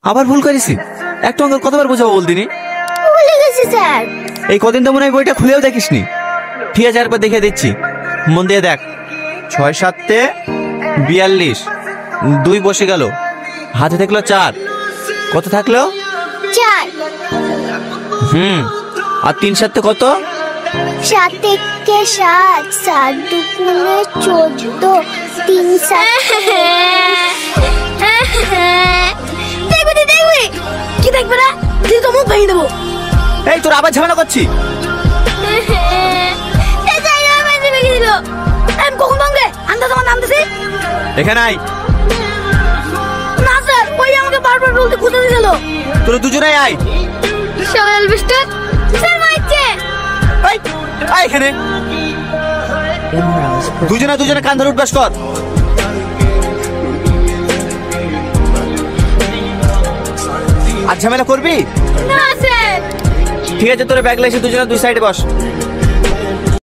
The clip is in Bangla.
আবার ভুল করেছি? একটা অঙ্ক কতবার বোঝাবো বলদিনি? ভুলে গেছি স্যার। এই কদিন তো মনে হয় বইটা খুলেও দেখিসনি। ঠিক আছে, একবার দেখে দিচ্ছি, মন দিয়ে দেখ। 6 7 42, 2 বসে গেল, হাতে থাকলো 4, কত থাকলো? 4। আর 3 7 কত? 7 থেকে 7, 7 দুগুণে 14, 3 7। দেখবি দেখবি কি দেখবে না, তুই তো মুখ ভেঙে দেবো। এই তোর আবার ঝামেলা করছি। আমি কখন ভাঙবে? আন্দাজ আমার নাম দিছি এখানে আয়। না স্যার, ওই আমাকে বারবার বলতে খুঁজে দিছিল। তোরা দুজনেই আয়। সকাল বিস্টার স্যার মাইছে। এই আয় এখানে। দুজনে কান ধরে উঠবাস কর। আর ঝামেলা করবি না স্যার। ঠিক আছে, তোর ব্যাগ এসে দুজনে দুই সাইডে বস।